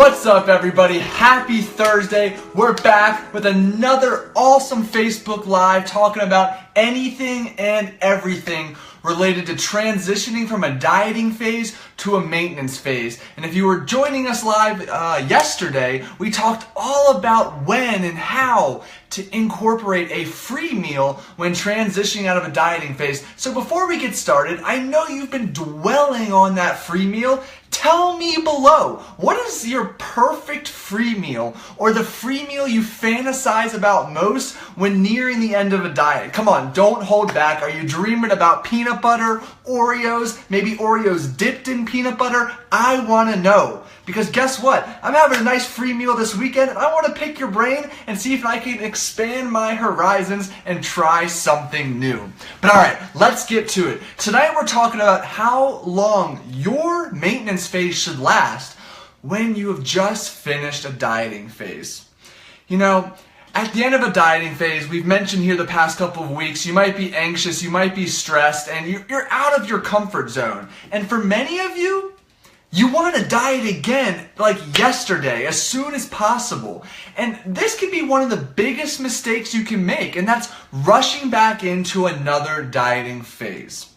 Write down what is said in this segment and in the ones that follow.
What's up, everybody? Happy Thursday. We're back with another awesome Facebook Live talking about anything and everything related to transitioning from a dieting phase to a maintenance phase. And if you were joining us live yesterday, we talked all about when and how to incorporate a free meal when transitioning out of a dieting phase. So before we get started, I know you've been dwelling on that free meal. Tell me below, what is your perfect free meal or the free meal you fantasize about most when nearing the end of a diet? Come on, don't hold back. Are you dreaming about peanut butter, Oreos, maybe Oreos dipped in peanut butter? I want to know. Because guess what? I'm having a nice free meal this weekend and I want to pick your brain and see if I can expand my horizons and try something new. But alright, let's get to it. Tonight we're talking about how long your maintenance phase should last when you have just finished a dieting phase. You know, at the end of a dieting phase, we've mentioned here the past couple of weeks, you might be anxious, you might be stressed, and you're out of your comfort zone. And for many of you, you want to diet again like yesterday, as soon as possible. And this can be one of the biggest mistakes you can make, and that's rushing back into another dieting phase.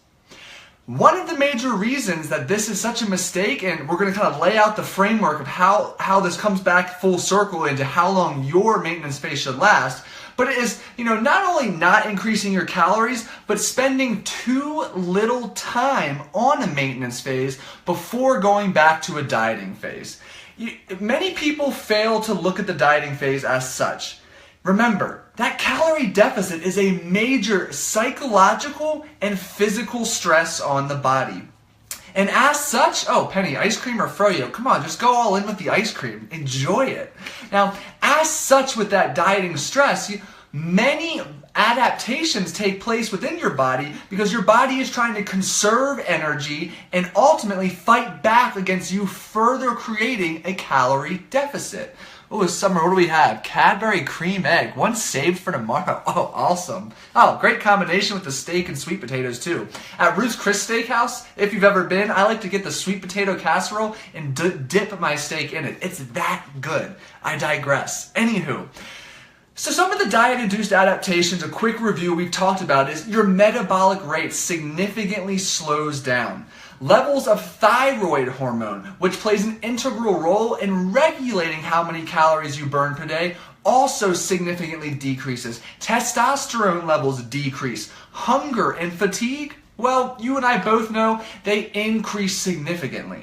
One of the major reasons that this is such a mistake, and we're going to kind of lay out the framework of how this comes back full circle into how long your maintenance phase should last, but it is, not only not increasing your calories, but spending too little time on a maintenance phase before going back to a dieting phase. Many people fail to look at the dieting phase as such. Remember, that calorie deficit is a major psychological and physical stress on the body. And as such, oh, Penny, ice cream or froyo? Come on, just go all in with the ice cream. Enjoy it. Now, as such with that dieting stress, many adaptations take place within your body because your body is trying to conserve energy and ultimately fight back against you further creating a calorie deficit. Oh, it's summer. What do we have? Cadbury cream egg. One saved for tomorrow. Oh, awesome. Oh, great combination with the steak and sweet potatoes, too. At Ruth's Chris Steakhouse, if you've ever been, I like to get the sweet potato casserole and dip my steak in it. It's that good. I digress. Anywho, so some of the diet-induced adaptations, a quick review we've talked about, is your metabolic rate significantly slows down. Levels of thyroid hormone, which plays an integral role in regulating how many calories you burn per day, also significantly decreases. Testosterone levels decrease. Hunger and fatigue, well, you and I both know they increase significantly.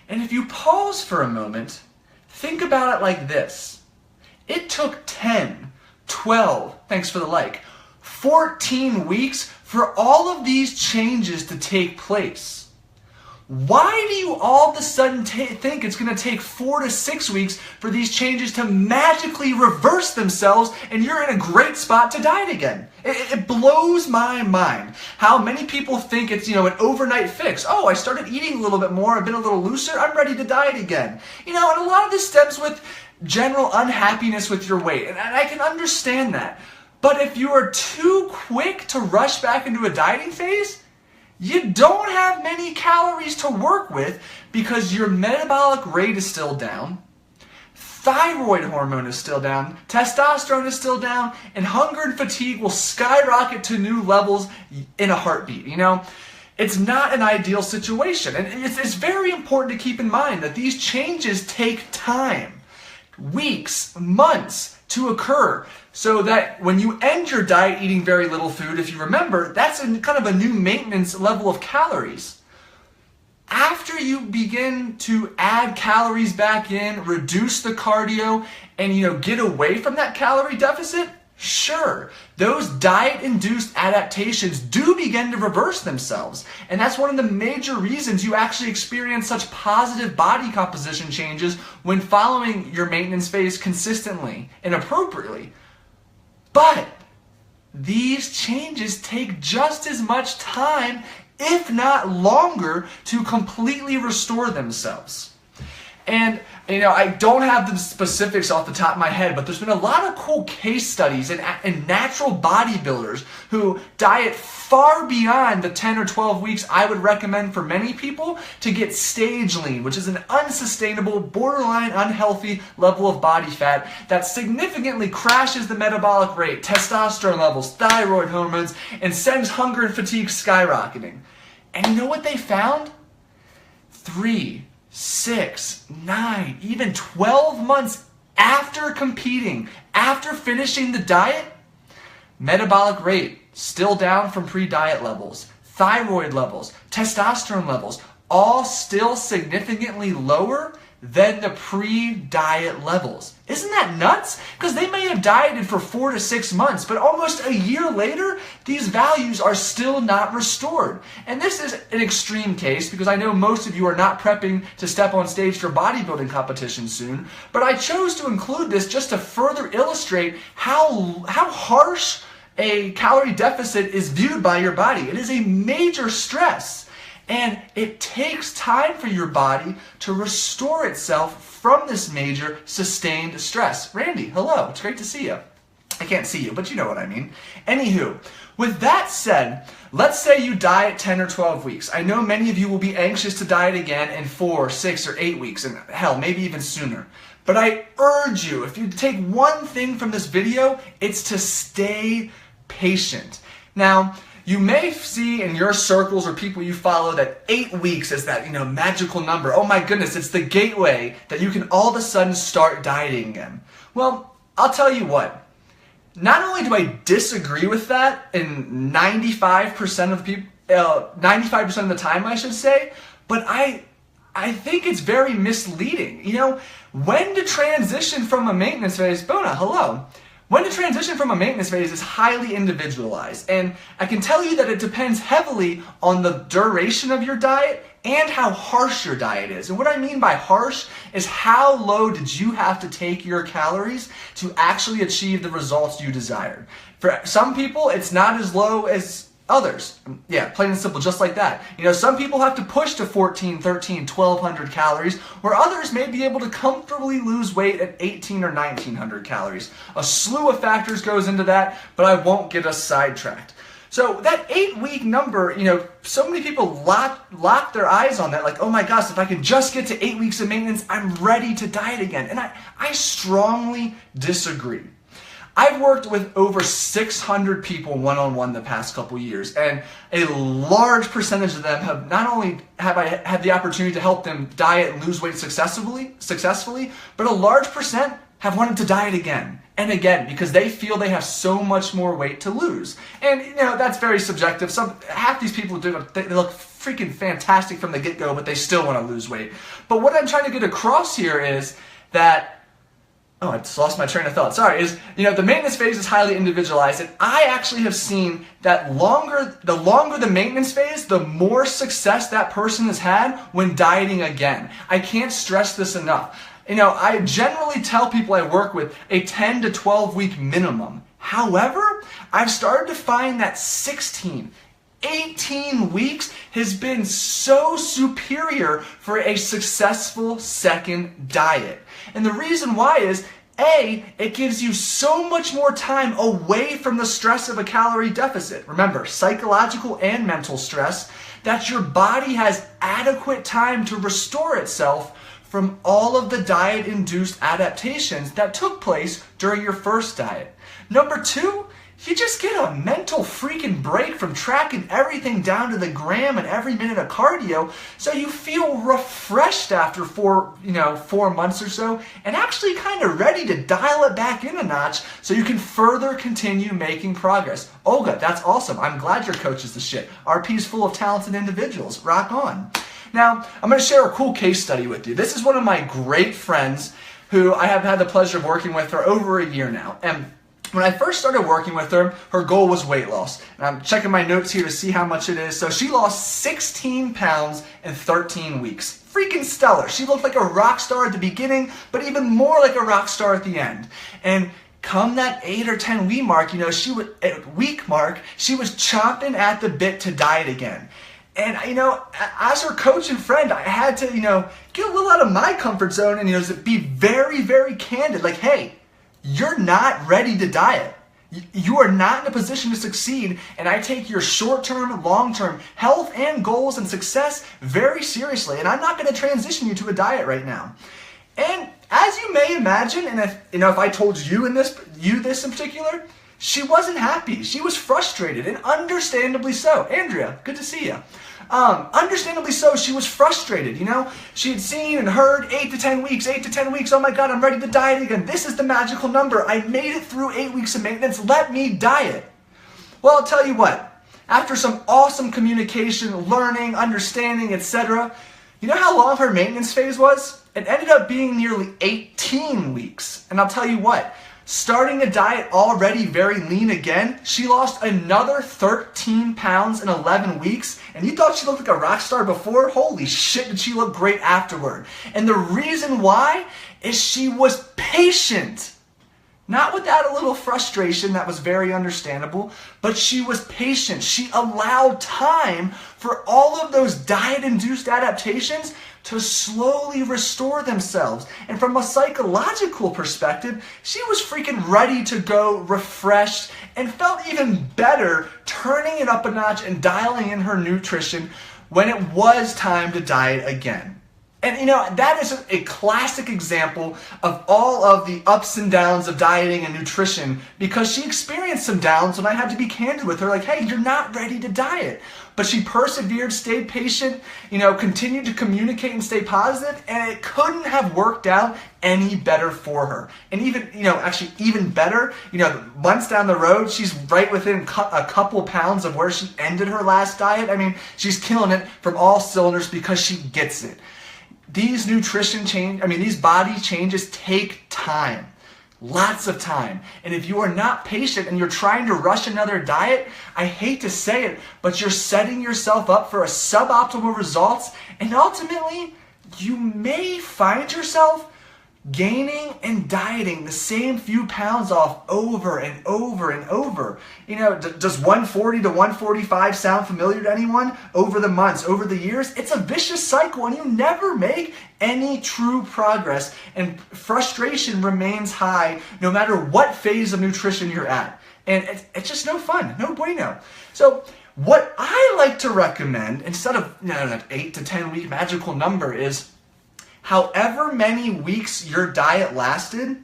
And if you pause for a moment, think about it like this. It took 10, 12, thanks for the like, 14 weeks for all of these changes to take place. Why do you all of a sudden think it's going to take 4 to 6 weeks for these changes to magically reverse themselves and you're in a great spot to diet again? It blows my mind how many people think it's, an overnight fix. Oh, I started eating a little bit more, I've been a little looser, I'm ready to diet again. And a lot of this stems with general unhappiness with your weight, and I can understand that. But if you are too quick to rush back into a dieting phase, you don't have many calories to work with because your metabolic rate is still down, thyroid hormone is still down, testosterone is still down, and hunger and fatigue will skyrocket to new levels in a heartbeat. It's not an ideal situation. And it's very important to keep in mind that these changes take time, weeks, months to occur, so that when you end your diet eating very little food, if you remember, that's kind of a new maintenance level of calories. After you begin to add calories back in, reduce the cardio, and get away from that calorie deficit, sure, those diet-induced adaptations do begin to reverse themselves. And that's one of the major reasons you actually experience such positive body composition changes when following your maintenance phase consistently and appropriately. But these changes take just as much time, if not longer, to completely restore themselves. And I don't have the specifics off the top of my head, but there's been a lot of cool case studies in natural bodybuilders who diet far beyond the 10 or 12 weeks I would recommend for many people to get stage lean, which is an unsustainable, borderline unhealthy level of body fat that significantly crashes the metabolic rate, testosterone levels, thyroid hormones, and sends hunger and fatigue skyrocketing. And you know what they found? 3, 6, 9, even 12 months after competing, after finishing the diet, metabolic rate still down from pre-diet levels, thyroid levels, testosterone levels, all still significantly lower than the pre-diet levels. Isn't that nuts? Because they may have dieted for 4 to 6 months, but almost a year later, these values are still not restored. And this is an extreme case because I know most of you are not prepping to step on stage for bodybuilding competition soon, but I chose to include this just to further illustrate how harsh a calorie deficit is viewed by your body. It is a major stress. And it takes time for your body to restore itself from this major sustained stress. Randy, hello. It's great to see you. I can't see you, but you know what I mean. Anywho, with that said, let's say you diet 10 or 12 weeks. I know many of you will be anxious to diet again in 4, 6, or 8 weeks, and hell, maybe even sooner. But I urge you, if you take one thing from this video, it's to stay patient. Now, you may see in your circles or people you follow that 8 weeks is that, magical number. Oh my goodness, it's the gateway that you can all of a sudden start dieting again. Well, I'll tell you what. Not only do I disagree with that in 95% of the people, 95% of the time, I should say, but I think it's very misleading. When to transition from a maintenance phase, Bona, hello. When to transition from a maintenance phase is highly individualized, and I can tell you that it depends heavily on the duration of your diet and how harsh your diet is. And what I mean by harsh is how low did you have to take your calories to actually achieve the results you desired. For some people, it's not as low as others. Yeah, plain and simple, just like that. Some people have to push to 14, 13, 1200 calories, where others may be able to comfortably lose weight at 18 or 1900 calories. A slew of factors goes into that, but I won't get us sidetracked. So that 8-week number, so many people lock their eyes on that, like, oh my gosh, if I can just get to 8 weeks of maintenance, I'm ready to diet again. And I strongly disagree. I've worked with over 600 people one-on-one the past couple years, and a large percentage of them have not only have I had the opportunity to help them diet and lose weight successfully, but a large percent have wanted to diet again and again because they feel they have so much more weight to lose. And that's very subjective. Half these people they look freaking fantastic from the get-go, but they still want to lose weight. But what I'm trying to get across here is that I just lost my train of thought. Sorry. The maintenance phase is highly individualized, and I actually have seen that the longer the maintenance phase, the more success that person has had when dieting again. I can't stress this enough. I generally tell people I work with a 10 to 12 week minimum. However, I've started to find that 16, 18 weeks has been so superior for a successful second diet. And the reason why is, A, it gives you so much more time away from the stress of a calorie deficit. Remember, psychological and mental stress, that your body has adequate time to restore itself from all of the diet-induced adaptations that took place during your first diet. Number 2, you just get a mental freaking break from tracking everything down to the gram and every minute of cardio, so you feel refreshed after 4 months or so, and actually kind of ready to dial it back in a notch so you can further continue making progress. Olga, that's awesome. I'm glad your coach is the shit. RP's full of talented individuals. Rock on. Now, I'm going to share a cool case study with you. This is one of my great friends who I have had the pleasure of working with for over a year now. And when I first started working with her, her goal was weight loss. And I'm checking my notes here to see how much it is. So she lost 16 pounds in 13 weeks. Freaking stellar. She looked like a rock star at the beginning, but even more like a rock star at the end. And come that 8 or 10 week mark, she was chomping at the bit to diet again. And, as her coach and friend, I had to, get a little out of my comfort zone and, be very, very candid. Like, hey, you're not ready to diet. You are not in a position to succeed, and I take your short-term, long-term health and goals and success very seriously, and I'm not going to transition you to a diet right now. And as you may imagine, and if I told you this in particular, she wasn't happy. She was frustrated, and understandably so. Andrea, good to see you. Understandably so, she was frustrated, She had seen and heard 8 to 10 weeks, 8 to 10 weeks. Oh my God, I'm ready to diet again. This is the magical number. I made it through 8 weeks of maintenance. Let me diet. Well, I'll tell you what. After some awesome communication, learning, understanding, etc., you know how long her maintenance phase was? It ended up being nearly 18 weeks. And I'll tell you what. Starting a diet already very lean again, she lost another 13 pounds in 11 weeks. And you thought she looked like a rock star before? Holy shit, did she look great afterward. And the reason why is she was patient. Not without a little frustration, that was very understandable, but she was patient. She allowed time for all of those diet-induced adaptations to slowly restore themselves. And from a psychological perspective, she was freaking ready to go, refreshed, and felt even better turning it up a notch and dialing in her nutrition when it was time to diet again. And that is a classic example of all of the ups and downs of dieting and nutrition, because she experienced some downs when I had to be candid with her, like, hey, you're not ready to diet. But she persevered, stayed patient, continued to communicate and stay positive, and it couldn't have worked out any better for her. And even better, months down the road, she's right within a couple pounds of where she ended her last diet. I mean, she's killing it from all cylinders because she gets it. These these body changes take time. Lots of time. And if you are not patient and you're trying to rush another diet, I hate to say it, but you're setting yourself up for a suboptimal results, and ultimately, you may find yourself gaining and dieting the same few pounds off over and over and over. Does 140 to 145 sound familiar to anyone? Over the months, over the years, it's a vicious cycle, and you never make any true progress, and frustration remains high no matter what phase of nutrition you're at. And it's just no fun, no bueno. So what I like to recommend, instead of that 8 to 10 week magical number, is however many weeks your diet lasted,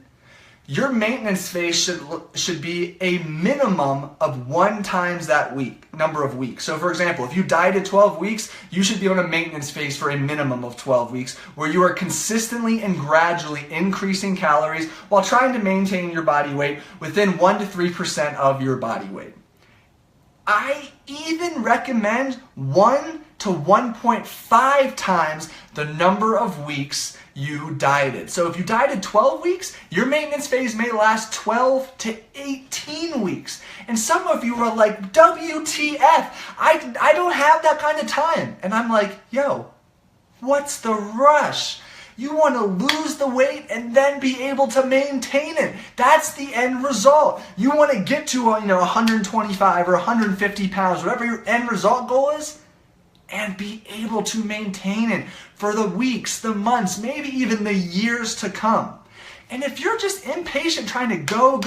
your maintenance phase should be a minimum of 1 times that number of weeks. So for example, if you dieted 12 weeks, you should be on a maintenance phase for a minimum of 12 weeks, where you are consistently and gradually increasing calories while trying to maintain your body weight within 1 to 3% of your body weight. I even recommend 1 to 1.5 times the number of weeks you dieted. So if you dieted 12 weeks, your maintenance phase may last 12 to 18 weeks. And some of you are like, WTF, I don't have that kind of time. And I'm like, yo, what's the rush? You want to lose the weight and then be able to maintain it. That's the end result. You want to get to 125 or 150 pounds, whatever your end result goal is, and be able to maintain it for the weeks, the months, maybe even the years to come. And if you're just impatient trying to go,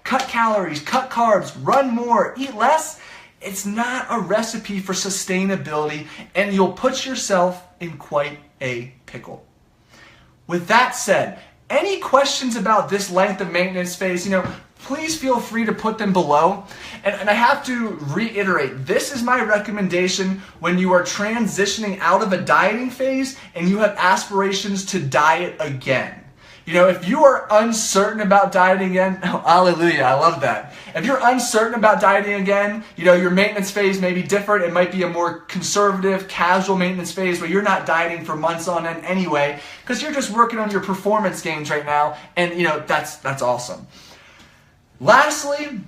cut calories, cut carbs, run more, eat less, it's not a recipe for sustainability, and you'll put yourself in quite a pickle. With that said, any questions about this length of maintenance phase, please feel free to put them below. And I have to reiterate, this is my recommendation when you are transitioning out of a dieting phase and you have aspirations to diet again. If you are uncertain about dieting again, oh, hallelujah, I love that. If you're uncertain about dieting again, your maintenance phase may be different. It might be a more conservative, casual maintenance phase where you're not dieting for months on end anyway, because you're just working on your performance gains right now, and that's awesome. Lastly,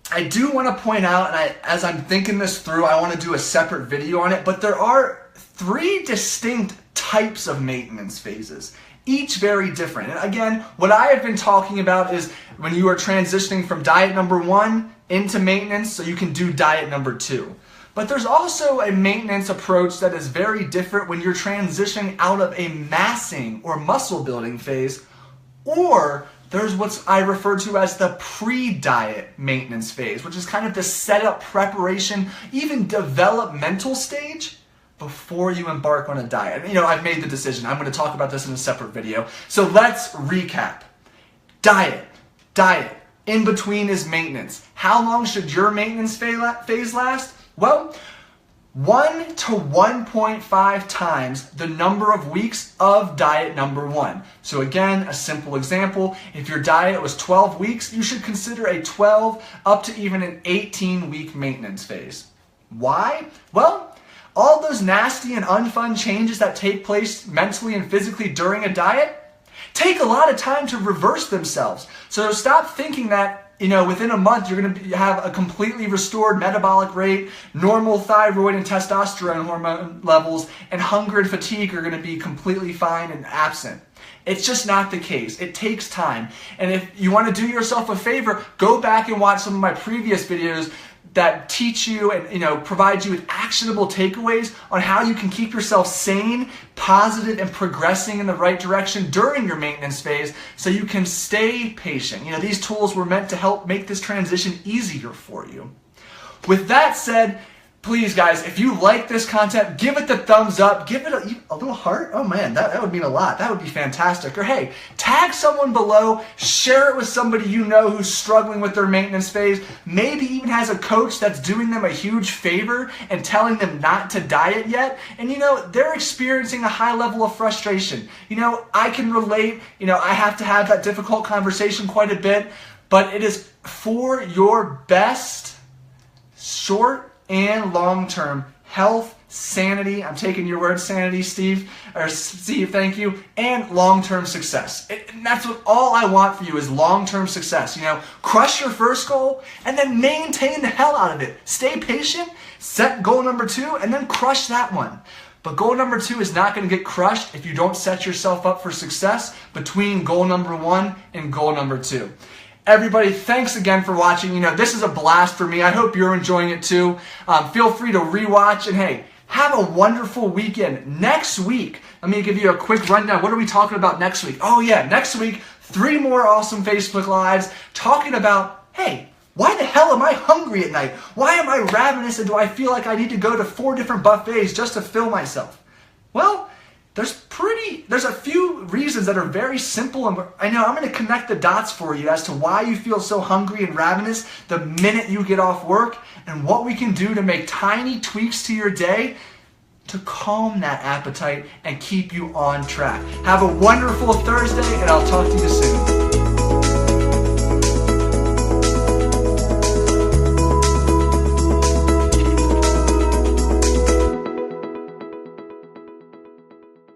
I do want to point out, and as I'm thinking this through, I want to do a separate video on it, but there are 3 distinct types of maintenance phases, each very different. And again, what I have been talking about is when you are transitioning from diet number 1 into maintenance, so you can do diet number 2. But there's also a maintenance approach that is very different when you're transitioning out of a massing or muscle building phase, or there's what I refer to as the pre-diet maintenance phase, which is kind of the setup, preparation, even developmental stage before you embark on a diet. I've made the decision. I'm going to talk about this in a separate video. So let's recap. Diet. In between is maintenance. How long should your maintenance phase last? Well, 1 to 1.5 times the number of weeks of diet number 1. So again, a simple example, if your diet was 12 weeks, you should consider a 12 up to even an 18-week maintenance phase. Why? Well, all those nasty and unfun changes that take place mentally and physically during a diet take a lot of time to reverse themselves. So stop thinking that within a month, you're going to have a completely restored metabolic rate, normal thyroid and testosterone hormone levels, and hunger and fatigue are going to be completely fine and absent. It's just not the case. It takes time. And if you want to do yourself a favor, go back and watch some of my previous videos that teach you and provide you with actionable takeaways on how you can keep yourself sane, positive, and progressing in the right direction during your maintenance phase so you can stay patient. These tools were meant to help make this transition easier for you. With that said, please guys, if you like this content, give it the thumbs up, give it a little heart. Oh man, that would mean a lot. That would be fantastic. Or hey, tag someone below, share it with somebody who's struggling with their maintenance phase, maybe even has a coach that's doing them a huge favor and telling them not to diet yet. And they're experiencing a high level of frustration. I can relate, I have to have that difficult conversation quite a bit, but it is for your best short and long-term health, sanity, I'm taking your word, sanity, Steve, thank you, and long-term success. And that's what all I want for you is long-term success. Crush your first goal and then maintain the hell out of it. Stay patient, set goal number 2, and then crush that one. But goal number 2 is not going to get crushed if you don't set yourself up for success between goal number 1 and goal number 2. Everybody, thanks again for watching. This is a blast for me. I hope you're enjoying it too. Feel free to rewatch, and hey, have a wonderful weekend. Next week, let me give you a quick rundown. What are we talking about next week? Oh yeah, next week, 3 more awesome Facebook Lives talking about, hey, why the hell am I hungry at night? Why am I ravenous, and do I feel like I need to go to 4 different buffets just to fill myself? Well, there's a few reasons that are very simple, and I'm going to connect the dots for you as to why you feel so hungry and ravenous the minute you get off work, and what we can do to make tiny tweaks to your day to calm that appetite and keep you on track. Have a wonderful Thursday, and I'll talk to you soon.